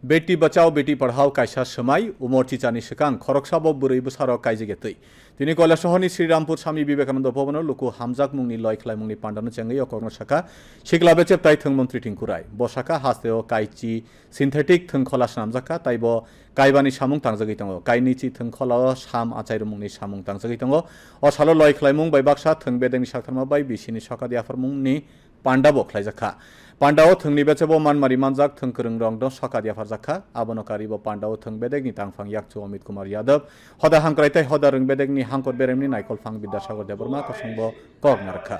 बेटी बचाओ बेटी पढ़ाओ कायसा समाय उमरची चानी सिगां खरकसाबो बुरै बुसारो कायजिगेतै दिनै কৈলাসহरनि श्रीरामपुर स्वामी विवेकानंद भवनाव लुकु हामजाक मुंनि लय खलाय मुंनि पांडानो चेंगै अकर्न शाखा सिगलाबे चेप्ताय थों मंत्री थिंकुराय बसाखा हास्तेओ कायची सिंथेटिक थों खला सामजाखा ताइबो कायबानि सामुं तांजगै दङ कायनिची थों खला साम आचाइर मुंनि सामुं तांजगै दङ असालो लय खलाय मुं बायबाक्सा थों बेदेंनि साथारमा बाय बिसिनि सकादि आफर मुंनि पांडाबो खलायजाखा पांडाओ थोंनि बेचेबो मानमारि मानजाक थों करंग रंग दं सकादि आफर जाखा आबनो कारिबो पांडाओ थों बेदेगनि तांफां याकचु अमित कुमार यादव हदा हांक्रायथाय हदा रंग बेदेगनि हांकर बेरेमनि नायकल फां विद्यासागर देबरमा कसंबो कग नारखा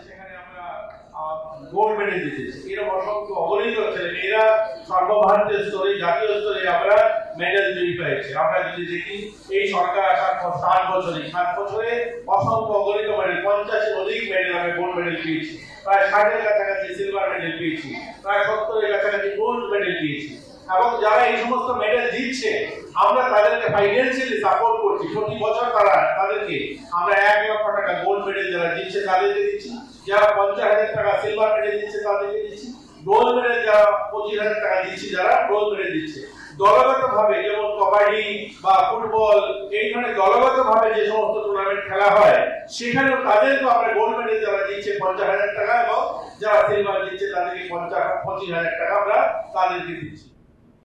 গোল্ড মেডেল জিতেছে এরা অসংখ্য অগণিত ছেলে এরা সর্বভারতীয় স্তরে জাতীয় স্তরে আমরা মেডেল জয়ী হয়েছে আমরা যদি দেখি এই সরকার আসার পর 7 বছরে অসংখ্য অগণিত মেডেল 50 এর অধিক মেডেল আমরা গোল্ড মেডেল পেয়েছি প্রায় 60 এর কাছাকাছি সিলভার মেডেল পেয়েছি প্রায় 70 এর কাছাকাছি গোল্ড মেডেল পেয়েছি এবং যারা এই সমস্ত মেডেল জিতছে আমরা তাদেরকে ফাইন্যান্সিয়ালি সাপোর্ট করছি প্রতি বছর তাদেরকে আমরা 1 লক্ষ টাকা গোল্ড মেডেল যারা জিতছে তাদেরকে দিচ্ছি যারা 50,000 টাকা সিলভার মেডেল দিচ্ছে তাদেরকে দিচ্ছি গোল্ড মেডেল যারা 25,000 টাকা দিচ্ছে যারা গোল্ড মেডেল দিচ্ছে দলগতভাবে যেমন কবাডি বা ফুটবল এই ধরনের দলগতভাবে যে সমস্ত টুর্নামেন্ট খেলা হয় সেখানেও তাদেরকে আমরা গোল্ড মেডেল যারা দিচ্ছে 50,000 টাকা এবং যারা সিলভার দিচ্ছে তাদেরকে 25,000 টাকা আমরা তাদেরকে দিচ্ছি।